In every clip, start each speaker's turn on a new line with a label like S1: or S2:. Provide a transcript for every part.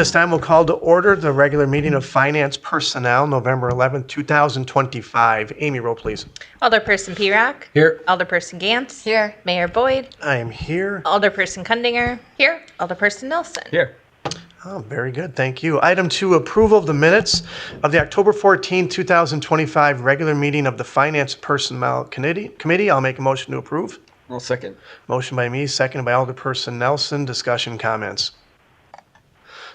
S1: This time we'll call to order the regular meeting of Finance Personnel, November 11th, 2025. Amy, roll please.
S2: Alderperson P-Rock.
S3: Here.
S2: Alderperson Gantz.
S4: Here.
S2: Mayor Boyd.
S1: I am here.
S2: Alderperson Kundinger.
S4: Here.
S2: Alderperson Nelson.
S3: Here.
S1: Oh, very good. Thank you. Item 2, approval of the minutes of the October 14, 2025 regular meeting of the Finance Personnel Committee. I'll make a motion to approve.
S3: I'll second.
S1: Motion by me, seconded by Alderperson Nelson. Discussion, comments.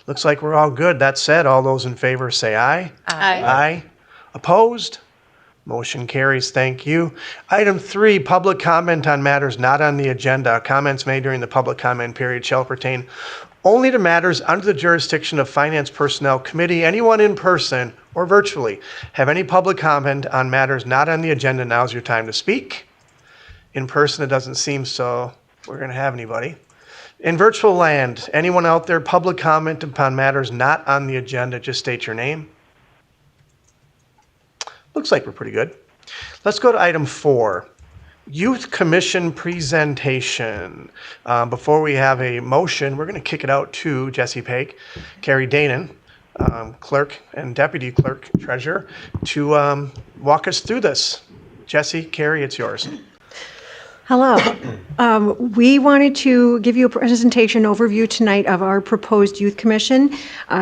S1: Looks like we're all good. That said, all those in favor say aye.
S4: Aye.
S1: Aye. Opposed? Motion carries. Thank you. Item 3, public comment on matters not on the agenda. Comments made during the public comment period shall pertain only to matters under the jurisdiction of Finance Personnel Committee. Anyone in person or virtually have any public comment on matters not on the agenda, now's your time to speak. In person, it doesn't seem so we're going to have anybody. In virtual land, anyone out there, public comment upon matters not on the agenda, just state your name. Looks like we're pretty good. Let's go to item 4, Youth Commission presentation. Before we have a motion, we're going to kick it out to Jesse Paik, Carrie Danon, clerk and deputy clerk treasurer, to walk us through this. Jesse, Carrie, it's yours.
S5: Hello. We wanted to give you a presentation overview tonight of our proposed youth commission.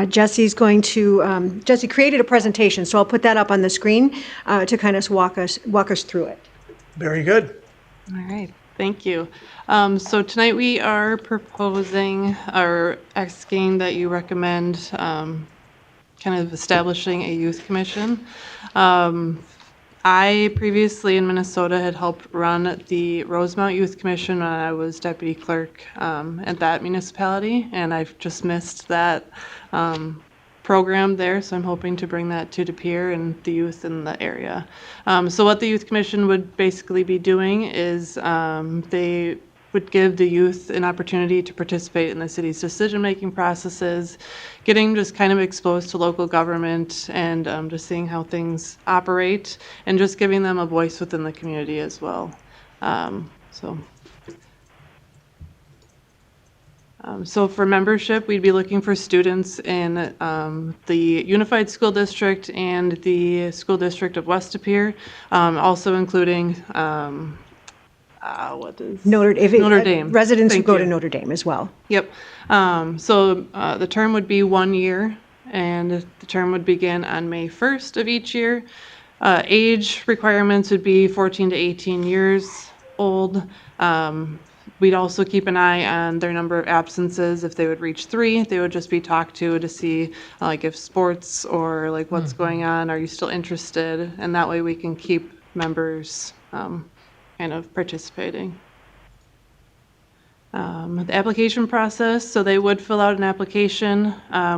S5: Jesse created a presentation, so I'll put that up on the screen to kind of walk us through it.
S1: Very good.
S6: All right, thank you. So tonight we are proposing or asking that you recommend kind of establishing a youth commission. I previously in Minnesota had helped run the Rosemount Youth Commission when I was deputy clerk at that municipality, and I've just missed that program there, so I'm hoping to bring that to De Pere and the youth in the area. So what the Youth Commission would basically be doing is they would give the youth an opportunity to participate in the city's decision-making processes, getting just kind of exposed to local government and just seeing how things operate, and just giving them a voice within the community as well. So for membership, we'd be looking for students in the Unified School District and the School District of West De Pere, also including
S5: Notre Dame. Residents who
S6: Thank
S5: go
S6: you.
S5: to Notre Dame as well.
S6: Yep. So the term would be 1 year, and the term would begin on May 1st of each year. Age requirements would be 14 to 18 years old. We'd also keep an eye on their number of absences. If they would reach 3, they would just be talked to see like if sports or like what's going on, are you still interested? And that way we can keep members kind of participating. The application process, so they would fill out an application.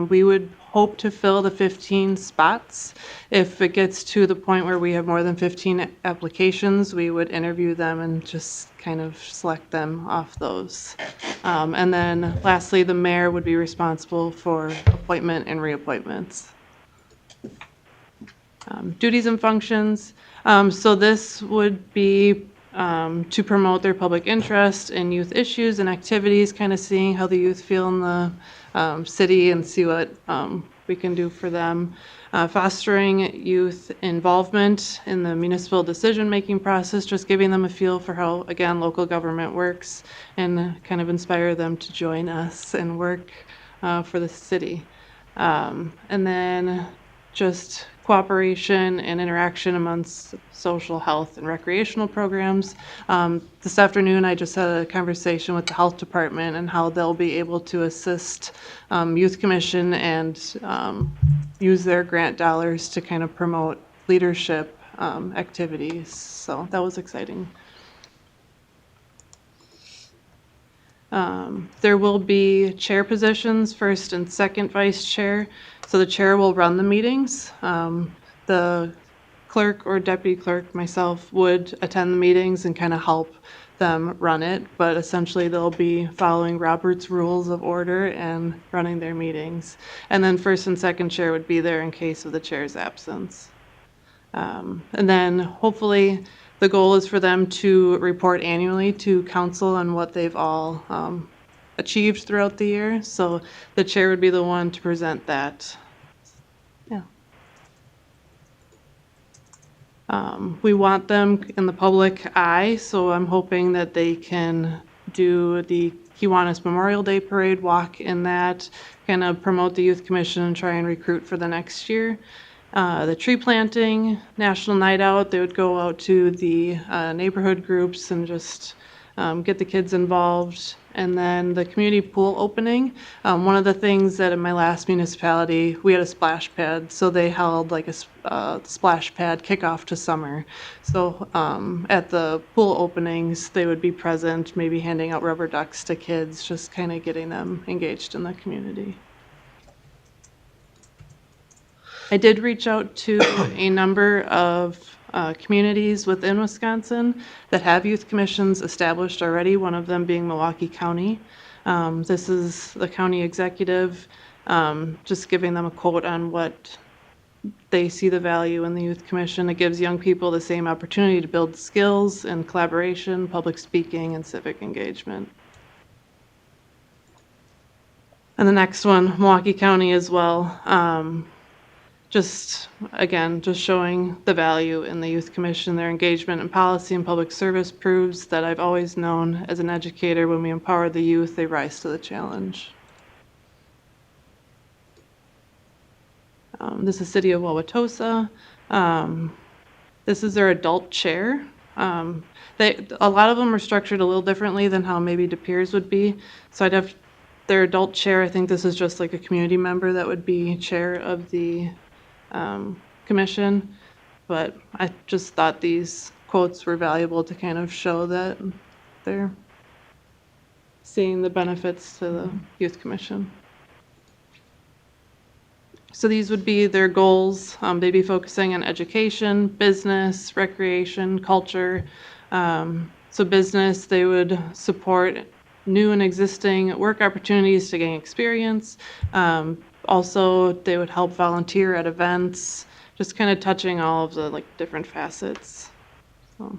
S6: We would hope to fill the 15 spots. If it gets to the point where we have more than 15 applications, we would interview them and just kind of select them off those. And then lastly, the mayor would be responsible for appointment and reappointments. Duties and functions. So this would be to promote their public interest in youth issues and activities, kind of seeing how the youth feel in the city and see what we can do for them. Fostering youth involvement in the municipal decision-making process, just giving them a feel for how, again, local government works and kind of inspire them to join us and work for the city. And then just cooperation and interaction amongst social health and recreational programs. This afternoon, I just had a conversation with the health department and how they'll be able to assist Youth Commission and use their grant dollars to kind of promote leadership activities. So that was exciting. There will be chair positions, first and second vice chair. So the chair will run the meetings. The clerk or deputy clerk, myself, would attend the meetings and kind of help them run it, but essentially they'll be following Robert's Rules of Order and running their meetings. And then first and second chair would be there in case of the chair's absence. And then hopefully the goal is for them to report annually to council on what they've all achieved throughout the year. So the chair would be the one to present that. Yeah. We want them in the public eye, so I'm hoping that they can do the Kiwanis Memorial Day Parade, walk in that, kind of promote the Youth Commission and try and recruit for the next year. The tree planting, National Night Out, they would go out to the neighborhood groups and just get the kids involved. And then the community pool opening. One of the things that in my last municipality, we had a splash pad. So they held like a splash pad kickoff to summer. So at the pool openings, they would be present, maybe handing out rubber ducks to kids, just kind of getting them engaged in the community. I did reach out to a number of communities within Wisconsin that have youth commissions established already, one of them being Milwaukee County. This is the county executive, just giving them a quote on what they see the value in the youth commission. It gives young people the same opportunity to build skills in collaboration, public speaking, and civic engagement. And the next one, Milwaukee County as well. Just showing the value in the Youth Commission. Their engagement in policy and public service proves that I've always known as an educator, when we empower the youth, they rise to the challenge. This is City of Wauwatosa. This is their adult chair. A lot of them are structured a little differently than how maybe De Peers would be. So I'd have their adult chair. I think this is just like a community member that would be chair of the commission, but I just thought these quotes were valuable to kind of show that they're seeing the benefits to the youth commission. So these would be their goals. They'd be focusing on education, business, recreation, culture. So business, they would support new and existing work opportunities to gain experience. Also, they would help volunteer at events, just kind of touching all of the different facets. So.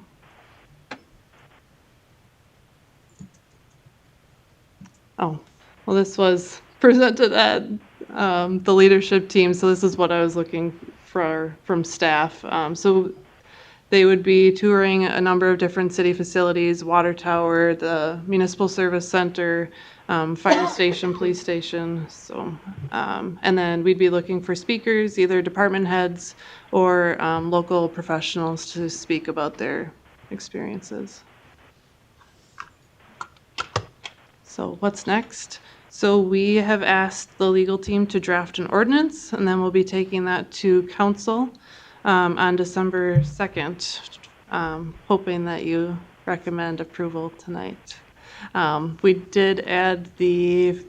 S6: Oh, well, this was presented at the leadership team, so this is what I was looking for from staff. So they would be touring a number of different city facilities, water tower, the municipal service center, fire station, police station. So, and then we'd be looking for speakers, either department heads or local professionals to speak about their experiences. So what's next? So we have asked the legal team to draft an ordinance, and then we'll be taking that to council on December 2nd, hoping that you recommend approval tonight. We did add the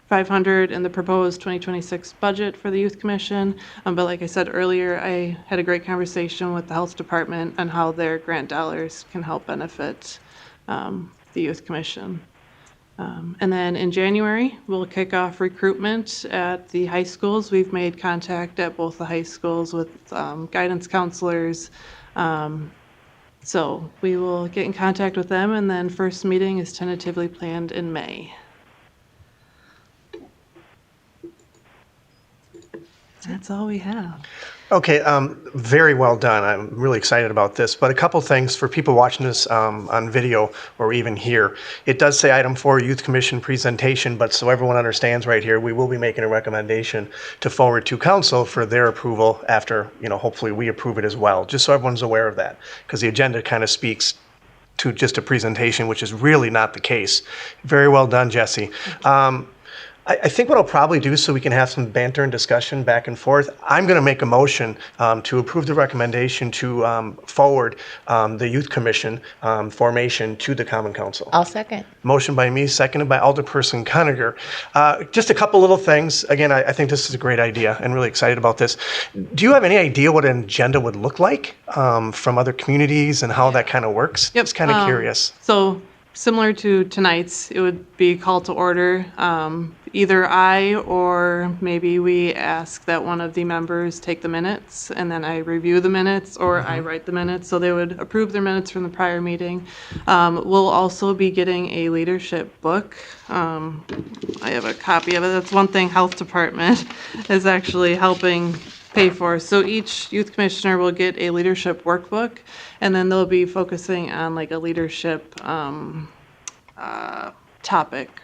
S6: 500 in the proposed 2026 budget for the Youth Commission, but like I said earlier, I had a great conversation with the Health Department on how their grant dollars can help benefit the Youth Commission. And then in January, we'll kick off recruitment at the high schools. We've made contact at both the high schools with guidance counselors. So we will get in contact with them, and then first meeting is tentatively planned in May. That's all we have.
S1: Okay, very well done. I'm really excited about this. But a couple things for people watching this on video or even here. It does say item 4, Youth Commission presentation, but so everyone understands right here, we will be making a recommendation to forward to council for their approval after, hopefully we approve it as well, just so everyone's aware of that. Because the agenda kind of speaks to just a presentation, which is really not the case. Very well done, Jesse. I think what I'll probably do, so we can have some banter and discussion back and forth, I'm going to make a motion to approve the recommendation to forward the Youth Commission formation to the Common Council.
S2: I'll second.
S1: Motion by me, seconded by Alderperson Conacher. Just a couple little things. Again, I think this is a great idea and really excited about this. Do you have any idea what an agenda would look like from other communities and how that kind of works?
S6: Yep.
S1: Just kind of curious.
S6: So similar to tonight's, it would be call to order. Either I or maybe we ask that one of the members take the minutes and then I review the minutes, or I write the minutes. So they would approve their minutes from the prior meeting. We'll also be getting a leadership book. I have a copy of it. That's one thing Health Department is actually helping pay for. So each youth commissioner will get a leadership workbook, and then they'll be focusing on like a leadership topic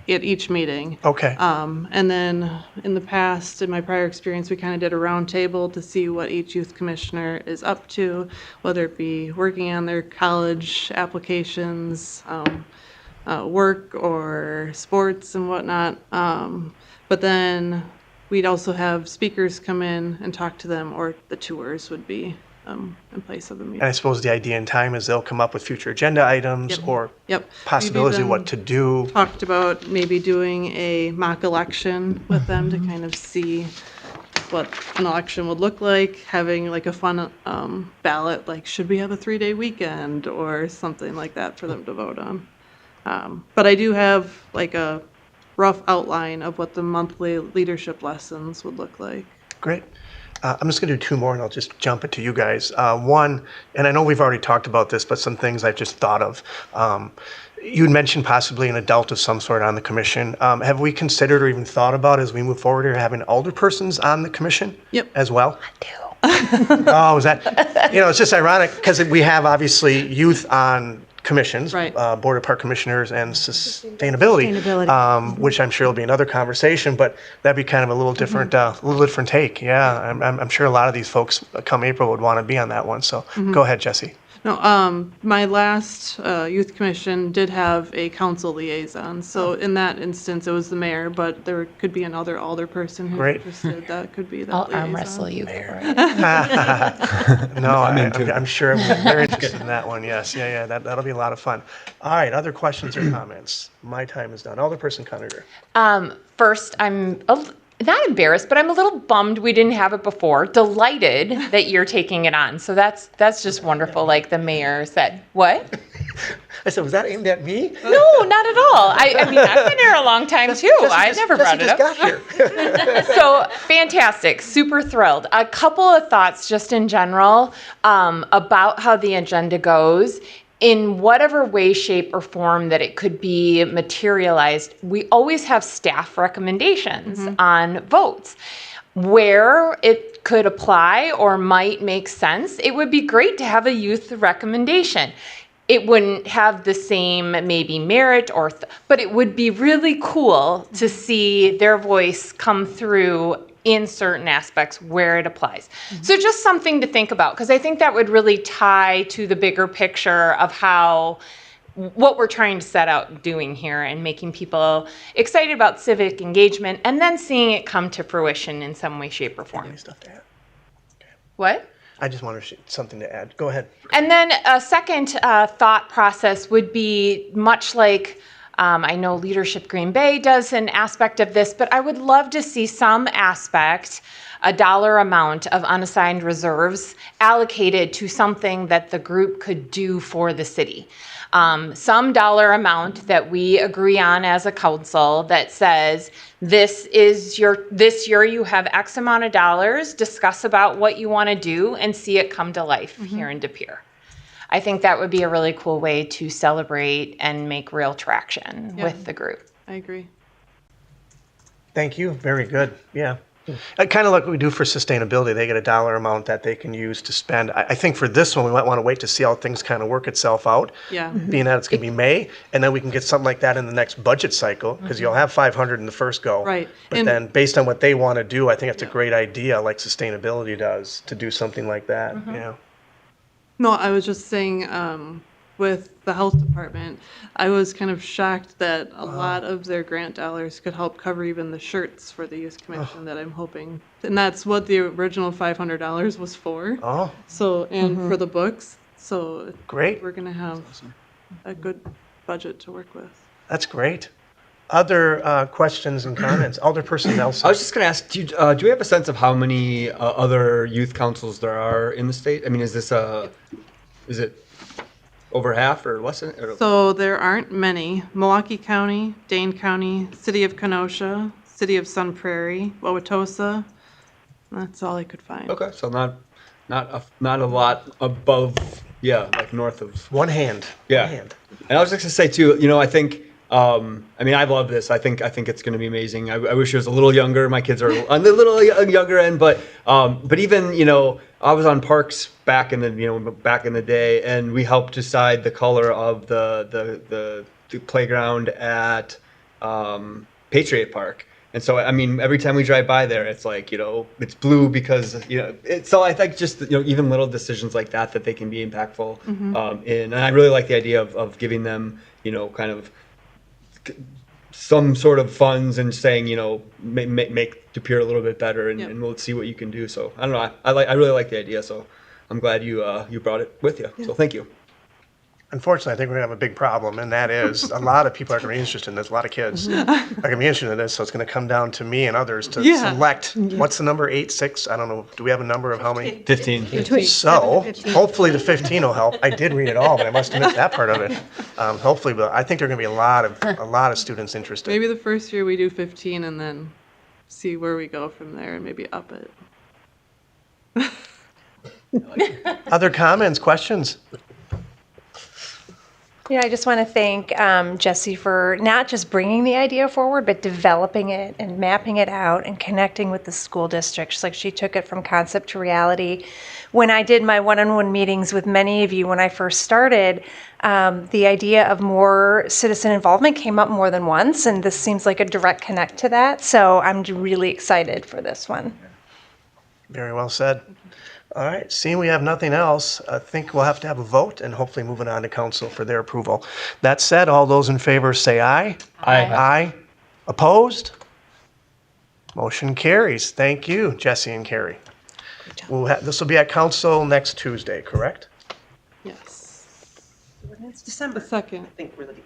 S6: at each meeting.
S1: Okay.
S6: And then in the past, in my prior experience, we kind of did a round table to see what each youth commissioner is up to, whether it be working on their college applications, work or sports and whatnot. But then we'd also have speakers come in and talk to them, or the tours would be in place of the meeting.
S1: And I suppose the idea in time is they'll come up with future agenda items or
S6: Yep.
S1: possibilities of
S6: We've
S1: what to do.
S6: talked about maybe doing a mock election with them to kind of see what an election would look like, having like a fun ballot, like should we have a 3-day weekend or something like that for them to vote on. But I do have like a rough outline of what the monthly leadership lessons would look like.
S1: Great. I'm just going to do two more, and I'll just jump it to you guys. One, and I know we've already talked about this, but some things I just thought of. You'd mentioned possibly an adult of some sort on the commission. Have we considered or even thought about, as we move forward here, having older persons on the commission?
S6: Yep.
S1: As well? Oh, is that, it's just ironic because we have obviously youth on commissions,
S6: Right.
S1: Board of Park Commissioners and Sustainability, which I'm sure will be another conversation, but that'd be kind of a little different, take. Yeah, I'm sure a lot of these folks come April would want to be on that one. So go ahead, Jesse.
S6: No, my last youth commission did have a council liaison. So in that instance, it was the mayor, but there could be another alder person who's
S1: Great.
S6: interested. That could be that
S2: I'll
S6: liaison.
S2: arm wrestle you for it.
S1: No, I'm sure I'm very interested in that one. Yes, yeah, that'll be a lot of fun. All right, other questions or comments? My time is done. Alderperson Conacher.
S3: First, I'm not embarrassed, but I'm a little bummed we didn't have it before. Delighted that you're taking it on. So that's just wonderful. Like the mayor said, what?
S1: I said, was that aimed at me?
S3: No, not at all. I mean, I've been here a long time too. I never brought it up.
S1: Got here.
S3: So fantastic, super thrilled. A couple of thoughts just in general about how the agenda goes. In whatever way, shape, or form that it could be materialized, we always have staff recommendations on votes. Where it could apply or might make sense, it would be great to have a youth recommendation. It wouldn't have the same maybe merit but it would be really cool to see their voice come through in certain aspects where it applies. So just something to think about, because I think that would really tie to the bigger picture of what we're trying to set out doing here and making people excited about civic engagement and then seeing it come to fruition in some way, shape, or form.
S1: Stuff to add.
S3: What?
S1: I just wanted something to add. Go ahead.
S3: And then a second thought process would be much like, I know Leadership Green Bay does an aspect of this, but I would love to see some aspect, a dollar amount of unassigned reserves allocated to something that the group could do for the city. Some dollar amount that we agree on as a council that says, this year you have X amount of dollars, discuss about what you want to do and see it come to life here in De Pere. I think that would be a really cool way to celebrate and make real traction with the group.
S6: I agree.
S1: Thank you. Very good. Yeah. Kind of like what we do for sustainability. They get a dollar amount that they can use to spend. I think for this one, we might want to wait to see how things kind of work itself out.
S6: Yeah.
S1: Being that it's going to be May, and then we can get something like that in the next budget cycle, because you'll have 500 in the first go.
S6: Right.
S1: But
S6: And-
S1: then based on what they want to do, I think it's a great idea, like sustainability does, to do something like that. Yeah.
S6: No, I was just saying, with the health department, I was kind of shocked that a lot of their grant dollars could help cover even the shirts for the youth commission that I'm hoping. And that's what the original $500 was for.
S1: Oh,
S6: So, and for the books. So
S1: great.
S6: we're going to have a good budget to work with.
S1: That's great. Other questions and comments? Alderperson Nelson.
S4: I was just going to ask, do we have a sense of how many other youth councils there are in the state? I mean, is it over half or less than? Or,
S6: So there aren't many. Milwaukee County, Dane County, City of Kenosha, City of Sun Prairie, Wauwatosa. That's all I could find.
S4: okay, so not a lot above, yeah, like north of.
S1: One hand.
S4: Yeah.
S1: One hand.
S4: And I was just gonna say too, I think, I mean, I love this. I think it's gonna be amazing. I wish it was a little younger. My kids are on the little younger end, but even, I was on parks back in the day, and we helped decide the color of the playground at Patriot Park. And so, I mean, every time we drive by there, it's like, it's blue because, so I think just, even little decisions like that they can be impactful. And I really like the idea of giving them, kind of some sort of funds and saying, make De Pere a little bit better and we'll see what you can do. So I don't know. I really like the idea. So I'm glad you brought it with you. So thank you.
S1: Unfortunately, I think we're going to have a big problem, and that is a lot of people are going to be interested in this. A lot of kids are going to be interested in this, so it's going to come down to me and others to select. What's the number? 8, 6? I don't know. Do we have a number of how many?
S4: 15.
S5: Between
S1: So
S5: 7 and 15.
S1: hopefully the 15 will help. I did read it all, but I must have missed that part of it. Hopefully, but I think there are going to be a lot of students interested.
S6: Maybe the first year we do 15 and then see where we go from there and maybe up it.
S1: Other comments, questions?
S2: Yeah, I just want to thank Jessie for not just bringing the idea forward, but developing it and mapping it out and connecting with the school districts. Like she took it from concept to reality. When I did my one-on-one meetings with many of you when I first started, the idea of more citizen involvement came up more than once, and this seems like a direct connect to that. So I'm really excited for this one.
S1: Very well said. All right, seeing we have nothing else, I think we'll have to have a vote and hopefully move it on to council for their approval. That said, all those in favor say aye.
S4: Aye.
S1: Aye. Opposed? Motion carries. Thank you, Jesse and Carrie. This will be at council next Tuesday, correct?
S6: Yes.
S7: It's December.
S6: The second.
S7: I think we're looking.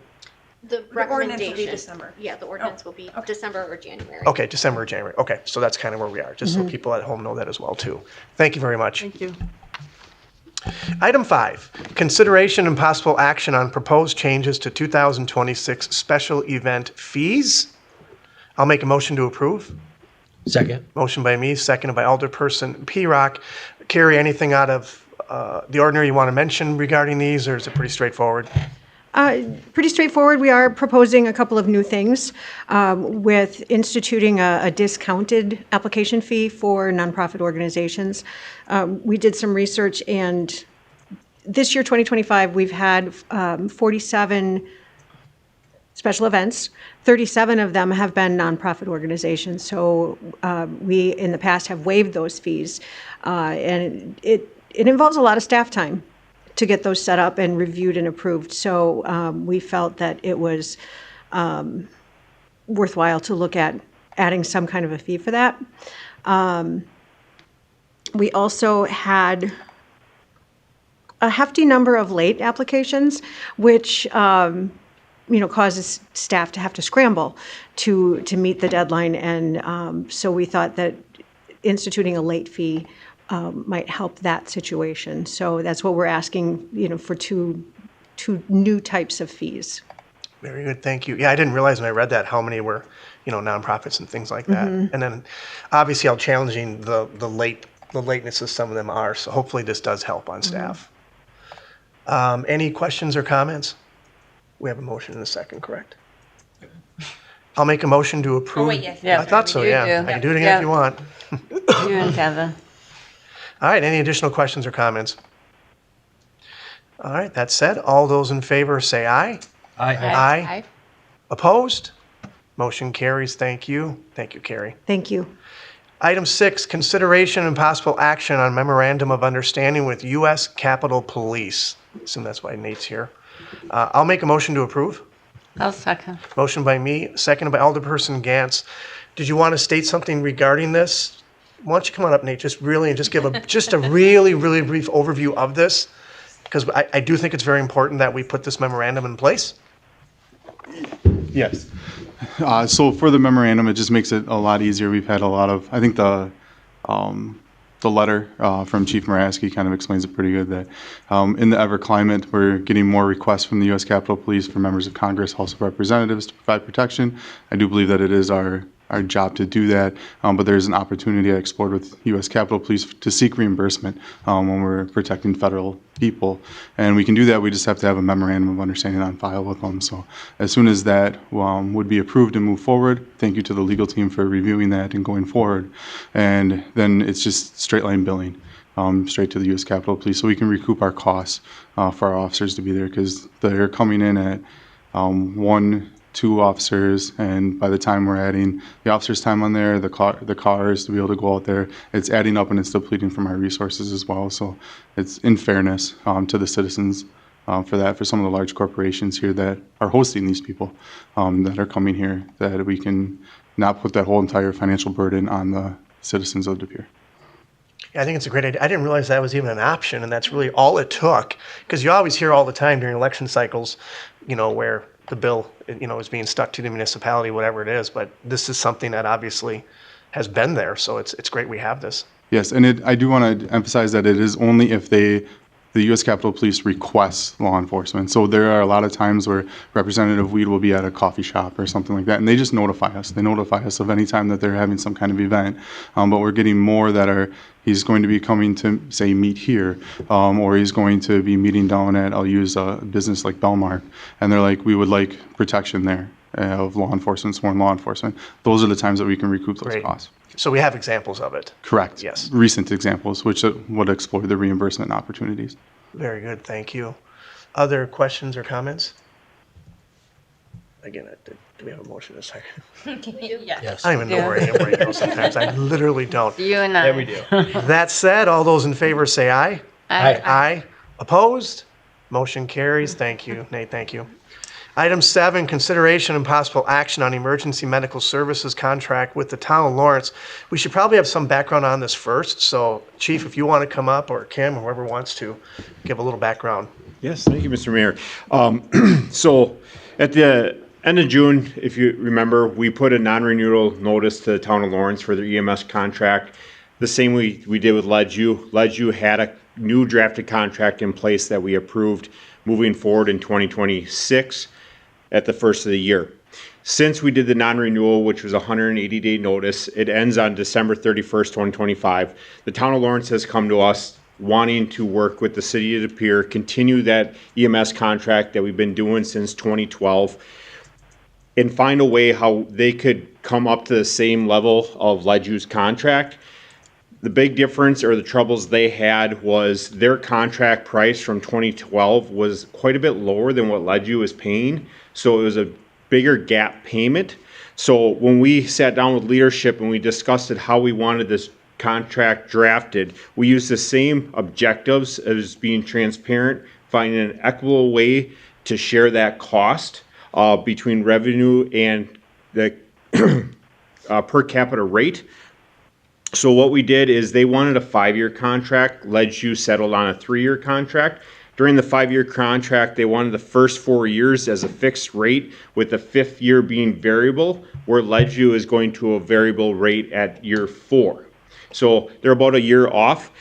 S8: The
S7: ordinance will be
S8: recommendation.
S7: December.
S8: Yeah, the ordinance will be December or January.
S1: Okay, December or January. Okay, so that's kind of where we are, just so people at home know that as well, too. Thank you very much.
S6: Thank you.
S1: Item 5, consideration and possible action on proposed changes to 2026 special event fees. I'll make a motion to approve.
S9: Second.
S1: Motion by me, seconded by Alderperson P-Rock. Carrie, anything out of the ordinary you want to mention regarding these, or is it pretty straightforward?
S5: Pretty straightforward. We are proposing a couple of new things with instituting a discounted application fee for nonprofit organizations. We did some research, and this year, 2025, we've had 47 special events. 37 of them have been nonprofit organizations. So we, in the past, have waived those fees. And it involves a lot of staff time to get those set up and reviewed and approved. So we felt that it was worthwhile to look at adding some kind of a fee for that. We also had a hefty number of late applications, which causes staff to have to scramble to meet the deadline. And so we thought that instituting a late fee might help that situation. So that's what we're asking, for two new types of fees.
S1: Very good, thank you. Yeah, I didn't realize when I read that how many were, nonprofits and things like that. And then obviously how challenging the lateness of some of them are. So hopefully this does help on staff. Any questions or comments? We have a motion in a second, correct? I'll make a motion to approve.
S2: wait, yes.
S3: Yeah,
S1: I thought so,
S3: you
S1: yeah.
S3: do.
S1: I can do it again if you want.
S3: You and Kevin.
S1: All right, any additional questions or comments? All right, that said, all those in favor say aye.
S4: Aye.
S1: Aye. Opposed? Motion carries. Thank you. Thank you, Carrie.
S5: Thank you.
S1: Item 6, consideration and possible action on memorandum of understanding with U.S. Capitol Police. Assume that's why Nate's here. I'll make a motion to approve.
S3: I'll second.
S1: Motion by me, seconded by Alderperson Gantz. Did you want to state something regarding this? Why don't you come on up, Nate, just give a really, really brief overview of this, because I do think it's very important that we put this memorandum in place.
S10: Yes. So for the memorandum, it just makes it a lot easier. We've had a lot of, I think the
S7: the letter from Chief Muraski kind of explains it pretty good that in the ever climate, we're getting more requests from the U.S. Capitol Police for members of Congress, House of Representatives to provide protection. I do believe that it is our job to do that, but there's an opportunity I explored with U.S. Capitol Police to seek reimbursement when we're protecting federal people. And we can do that, we just have to have a memorandum of understanding on file with them. So as soon as that would be approved and move forward, thank you to the legal team for reviewing that and going forward. And then it's just straight line billing. Straight to the U.S. Capitol Police so we can recoup our costs for our officers to be there because they're coming in at 2 officers, and by the time we're adding the officers' time on there, the cars to be able to go out there, it's adding up and it's depleting from our resources as well. So it's in fairness to the citizens for some of the large corporations here that are hosting these people that are coming here, that we can not put that whole entire financial burden on the citizens of De Pere.
S1: Yeah, I think it's a great idea. I didn't realize that was even an option, and that's really all it took. Because you always hear all the time during election cycles, where the bill, is being stuck to the municipality, whatever it is. But this is something that obviously has been there, so it's great we have this.
S7: Yes, and I do want to emphasize that it is only if the U.S. Capitol Police requests law enforcement. So there are a lot of times where Representative Weed will be at a coffee shop or something like that, and they just notify us. They notify us of any time that they're having some kind of event. But we're getting more that he's going to be coming to, say, meet here, or he's going to be meeting down at, I'll use a business like Belmark, and they're like, we would like protection there of law enforcement, sworn law enforcement. Those are the times that we can recoup those
S1: Great.
S7: costs.
S1: So we have examples of it.
S7: Correct.
S1: Yes.
S7: Recent examples, which would explore the reimbursement opportunities.
S1: Very good, thank you. Other questions or comments? Again, do we have a motion in a second?
S9: Yes.
S1: I don't even know where I am right now sometimes. I literally don't.
S9: You and I.
S4: Yeah, we do.
S1: That said, all those in favor say aye.
S9: Aye.
S1: Aye. Opposed? Motion carries. Thank you, Nate, thank you. Item 7, consideration and possible action on emergency medical services contract with the town of Lawrence. We should probably have some background on this first. So, Chief, if you want to come up, or Kim, or whoever wants to, give a little background.
S10: Yes, thank you, Mr. Mayor. So at the end of June, if you remember, we put a non-renewal notice to the town of Lawrence for their EMS contract. The same we did with Ledgeu. Ledgeu had a new drafted contract in place that we approved moving forward in 2026 at the first of the year. Since we did the non-renewal, which was a 180-day notice, it ends on December 31st, 2025. The town of Lawrence has come to us wanting to work with the city of De Pere, continue that EMS contract that we've been doing since 2012, and find a way how they could come up to the same level of Ledgeu's contract. The big difference or the troubles they had was their contract price from 2012 was quite a bit lower than what Ledgeu was paying. So it was a bigger gap payment. So when we sat down with leadership and we discussed how we wanted this contract drafted, we used the same objectives as being transparent, finding an equitable way to share that cost between revenue and the per capita rate. So what we did is they wanted a 5-year contract. Ledgeu settled on a 3-year contract. During the 5-year contract, they wanted the first 4 years as a fixed rate, with the 5th year being variable, where Ledgeu is going to a variable rate at year 4. So they're about a year off.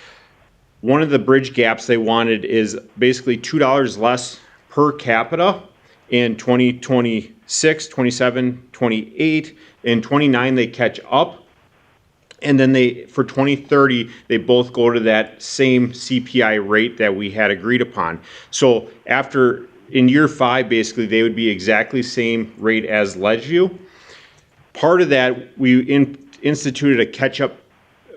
S10: One of the bridge gaps they wanted is basically $2 less per capita in 2026, 27, 28. In 29, they catch up. And then for 2030, they both go to that same CPI rate that we had agreed upon. So in year 5, basically, they would be exactly same rate as Ledgeu. Part of that, we instituted a catch-up,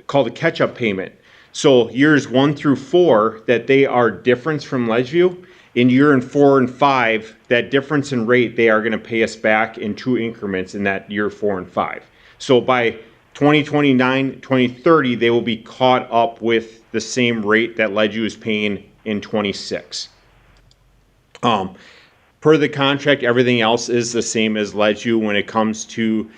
S10: called a catch-up payment. So years 1 through 4, that they are difference from Ledgeu. In year 4 and 5, that difference in rate, they are going to pay us back in 2 increments in that year 4 and 5. So by 2029, 2030, they will be caught up with the same rate that Ledgeu is paying in 26. Per the contract, everything else is the same as Ledgeu when it comes to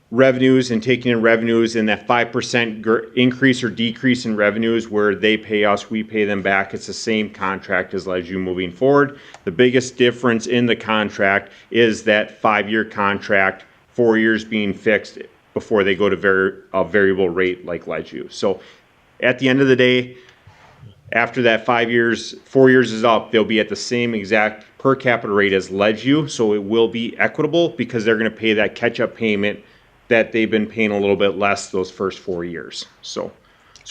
S10: revenues and taking in revenues, and that 5% increase or decrease in revenues where they pay us, we pay them back. It's the same contract as Ledgeu moving forward. The biggest difference in the contract is that 5-year contract, 4 years being fixed before they go to a variable rate like LegU. So at the end of the day, after that 4 years is up, they'll be at the same exact per capita rate as LegU. So it will be equitable because they're going to pay that catch-up payment that they've been paying a little bit less those first 4 years. So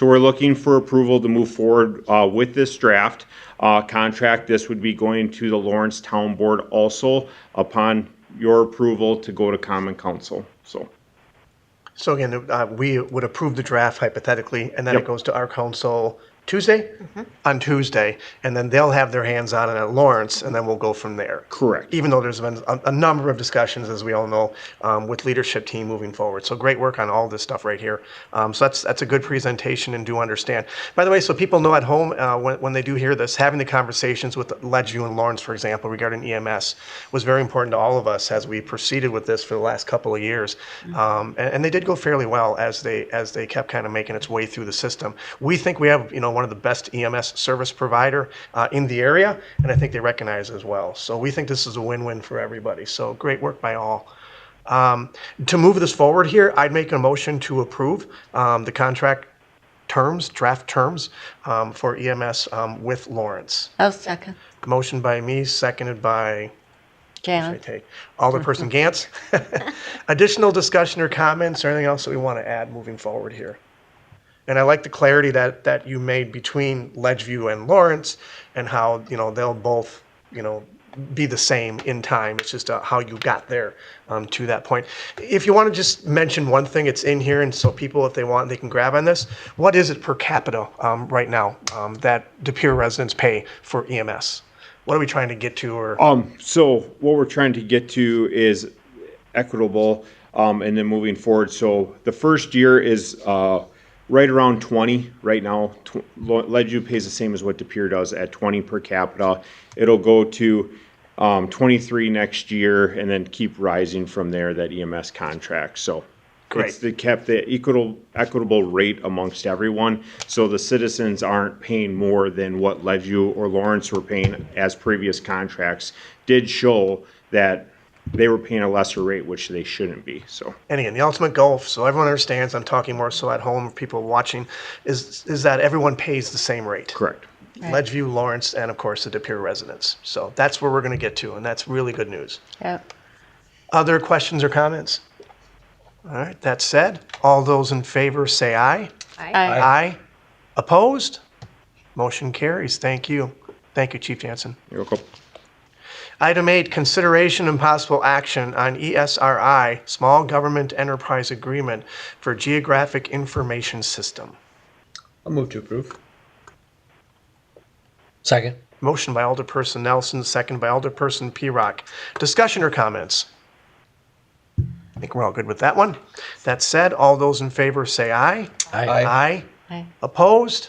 S10: we're looking for approval to move forward with this draft contract. This would be going to the Lawrence Town Board also upon your approval to go to Common Council.
S1: So again, we would approve the draft hypothetically, and then
S10: Yep.
S1: it goes to our council Tuesday? On Tuesday, and then they'll have their hands on it at Lawrence, and then we'll go from there.
S10: Correct.
S1: Even though there's been a number of discussions, as we all know, with leadership team moving forward. So great work on all this stuff right here. So that's a good presentation and do understand. By the way, so people know at home, when they do hear this, having the conversations with LegU and Lawrence, for example, regarding EMS was very important to all of us as we proceeded with this for the last couple of years. And they did go fairly well as they kept kind of making its way through the system. We think we have, one of the best EMS service provider in the area, and I think they recognize it as well. So we think this is a win-win for everybody. So great work by all. To move this forward here, I'd make a motion to approve the contract draft terms for EMS with Lawrence.
S9: I'll second.
S1: Motion by me, seconded by
S9: Janet.
S1: Alderperson Gantz. Additional discussion or comments or anything else that we want to add moving forward here? And I like the clarity that you made between Ledgeview and Lawrence and how, they'll both, be the same in time. It's just how you got there to that point. If you want to just mention one thing, it's in here, and so people, if they want, they can grab on this. What is it per capita right now that De Pere residents pay for EMS? What are we trying to get to? Or
S10: So what we're trying to get to is equitable, and then moving forward. So the first year is right around 20 right now. LegU pays the same as what De Pere does at 20 per capita. It'll go to 23 next year and then keep rising from there, that EMS contract. So
S1: Great.
S10: They kept the equitable rate amongst everyone. So the citizens aren't paying more than what LegU or Lawrence were paying, as previous contracts did show that they were paying a lesser rate, which they shouldn't be. So,
S1: and again, the ultimate goal, so everyone understands, I'm talking more so at home, people watching, is that everyone pays the same rate.
S10: correct.
S1: Ledgeview, Lawrence, and of course the De Pere residents. So that's where we're going to get to, and that's really good news.
S9: Yep.
S1: Other questions or comments? All right, that said, all those in favor say aye.
S9: Aye.
S1: Aye. Opposed? Motion carries. Thank you. Thank you, Chief Jansen.
S10: You're welcome.
S1: Item 8, consideration and possible action on ESRI, Small Government Enterprise Agreement for Geographic Information System.
S4: I'll move to approve.
S11: Second.
S1: Motion by Alderperson Nelson, second by Alderperson P-Rock. Discussion or comments? I think we're all good with that one. That said, all those in favor say aye. Aye.
S9: Aye.
S1: Opposed?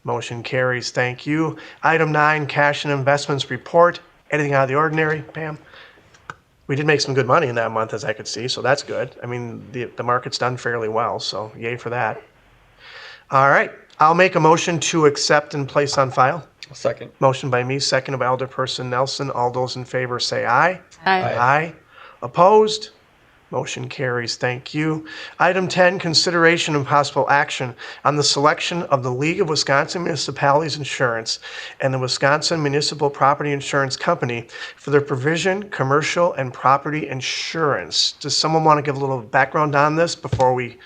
S1: Motion carries. Thank you. Item 9, cash and investments report. Anything out of the ordinary, Pam? We did make some good money in that month, as I could see, so that's good. I mean, the market's done fairly well, so yay for that. All right, I'll make a motion to accept and place on file.
S4: Second.
S1: Motion by me, seconded by Alderperson Nelson. All those in favor say aye.
S9: Aye.
S1: Aye. Opposed? Motion carries. Thank you. Item 10, consideration and possible action on the selection of the League of Wisconsin Municipalities Insurance and the Wisconsin Municipal Property Insurance Company for their provision, commercial, and property insurance. Does someone want to give a little background on this before we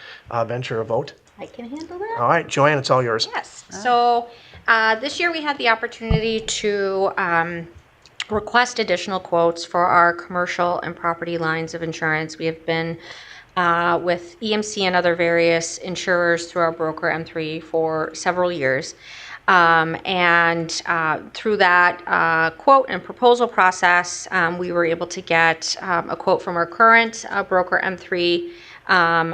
S1: venture a vote?
S8: I can handle that.
S1: All right, Joanne, it's all yours.
S8: Yes. So this year we had the opportunity to request additional quotes for our commercial and property lines of insurance. We have been with EMC and other various insurers through our broker M3 for several years. And through that quote and proposal process, we were able to get a quote from our current broker M3,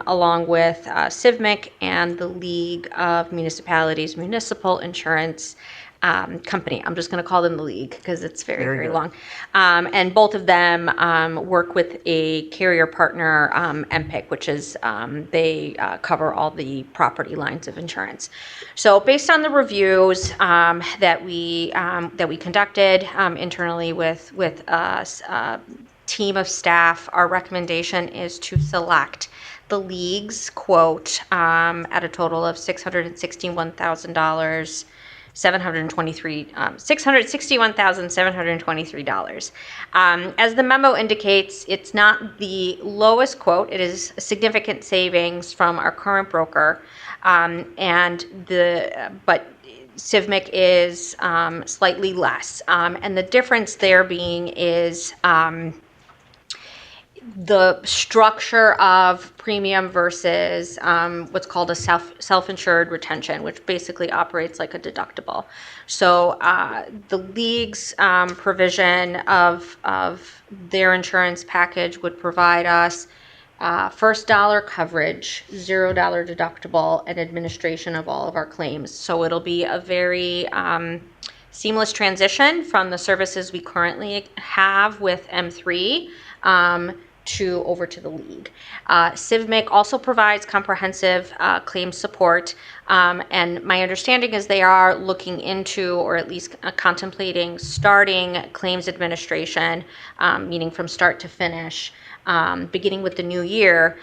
S8: along with CIVMIC and the League of Municipalities Municipal Insurance Company. I'm just going to call them the League because it's very long. And both of them work with a carrier partner, MPIC, which is they cover all the property lines of insurance. So based on the reviews that we conducted internally with a team of staff, our recommendation is to select the league's quote at a total of $661,723. $661,723. As the memo indicates, it's not the lowest quote. It is a significant savings from our current broker, but CIVMIC is slightly less, and the difference there being is the structure of premium versus what's called a self-insured retention, which basically operates like a deductible. So the league's provision of their insurance package would provide us first dollar coverage, $0 deductible, and administration of all of our claims. So it'll be a very seamless transition from the services we currently have with M3 over to the league. CIVMIC also provides comprehensive claims support, and my understanding is they are looking into, or at least contemplating, starting claims administration, meaning from start to finish, beginning with the new year,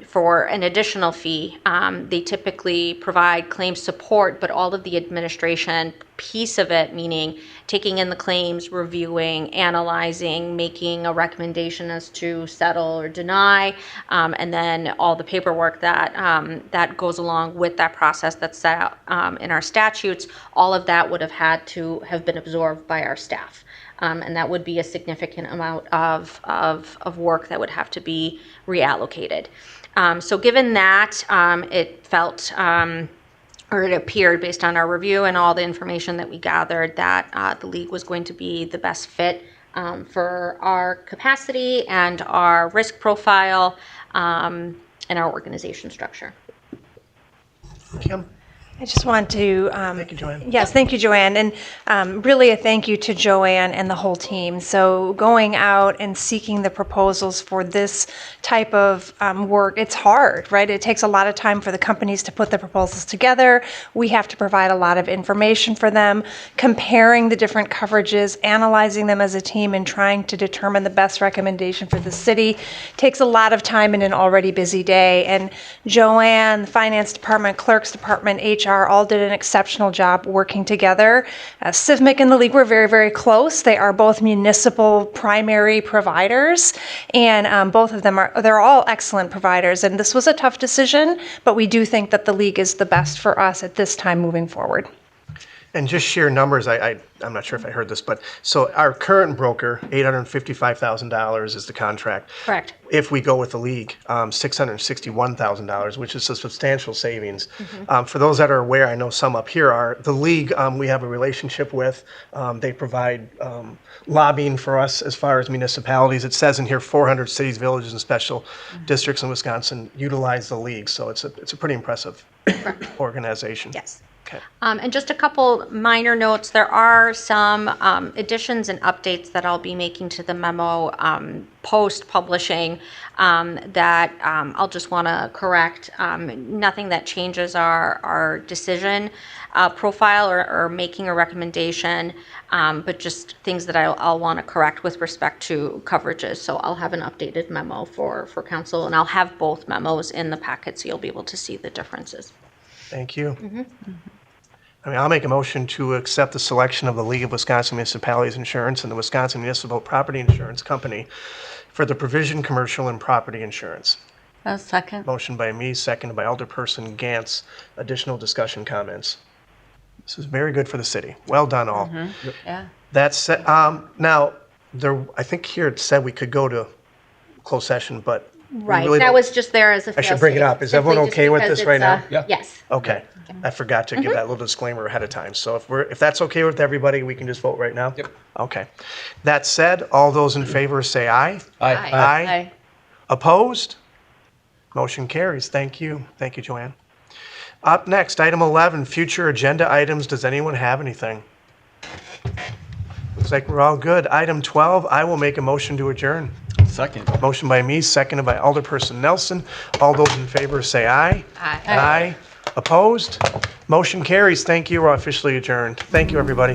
S8: for an additional fee. They typically provide claim support, but all of the administration piece of it, meaning taking in the claims, reviewing, analyzing, making a recommendation as to settle or deny, and then all the paperwork that goes along with that process that's set out in our statutes, all of that would have had to have been absorbed by our staff. And that would be a significant amount of work that would have to be reallocated. So given that, it felt, or it appeared based on our review and all the information that we gathered, that the league was going to be the best fit for our capacity and our risk profile and our organization structure.
S1: Kim?
S2: I just want to,
S1: Thank you, Joanne.
S2: yes, thank you, Joanne. And really a thank you to Joanne and the whole team. So going out and seeking the proposals for this type of work, it's hard, right? It takes a lot of time for the companies to put the proposals together. We have to provide a lot of information for them, comparing the different coverages, analyzing them as a team, and trying to determine the best recommendation for the city. Takes a lot of time in an already busy day. And Joanne, the finance department, clerks department, HR, all did an exceptional job working together. CIVMIC and the league were very, very close. They are both municipal primary providers, and both of them they're all excellent providers. And this was a tough decision, but we do think that the league is the best for us at this time moving forward.
S1: And just sheer numbers, I'm not sure if I heard this, but so our current broker, $855,000 is the contract.
S8: Correct.
S1: If we go with the league, $661,000, which is a substantial savings. For those that are aware, I know some up here are, the league we have a relationship with. They provide lobbying for us as far as municipalities. It says in here 400 cities, villages, and special districts in Wisconsin utilize the league. So it's a pretty impressive organization.
S8: Yes.
S1: Okay.
S8: And just a couple minor notes. There are some additions and updates that I'll be making to the memo post-publishing that I'll just want to correct. Nothing that changes our decision profile or making a recommendation, but just things that I'll want to correct with respect to coverages. So I'll have an updated memo for council, and I'll have both memos in the packet so you'll be able to see the differences.
S1: Thank you. I'll make a motion to accept the selection of the League of Wisconsin Municipalities Insurance and the Wisconsin Municipal Property Insurance Company for the provision commercial and property insurance.
S9: A second.
S1: Motion by me, seconded by Alderperson Gantz. Additional discussion, comments? This is very good for the city. Well done, all.
S9: Yeah.
S1: That's now I think here it said we could go to closed session, but
S8: Right.
S1: really
S8: That
S1: don't-
S8: was just there as a
S1: I should bring it up. Is everyone okay with this right now?
S4: Yeah.
S8: Yes.
S1: Okay. I forgot to give that little disclaimer ahead of time. So if that's okay with everybody, we can just vote right now?
S4: Yep.
S1: Okay. That said, all those in favor say aye.
S4: Aye.
S8: Aye.
S1: Opposed? Motion carries. Thank you. Thank you, Joanne. Up next, item 11, future agenda items. Does anyone have anything? Looks like we're all good. Item 12, I will make a motion to adjourn.
S4: Second.
S1: Motion by me, seconded by Alderperson Nelson. All those in favor say aye.
S8: Aye.
S1: Aye. Opposed? Motion carries. Thank you. We're officially adjourned. Thank you, everybody.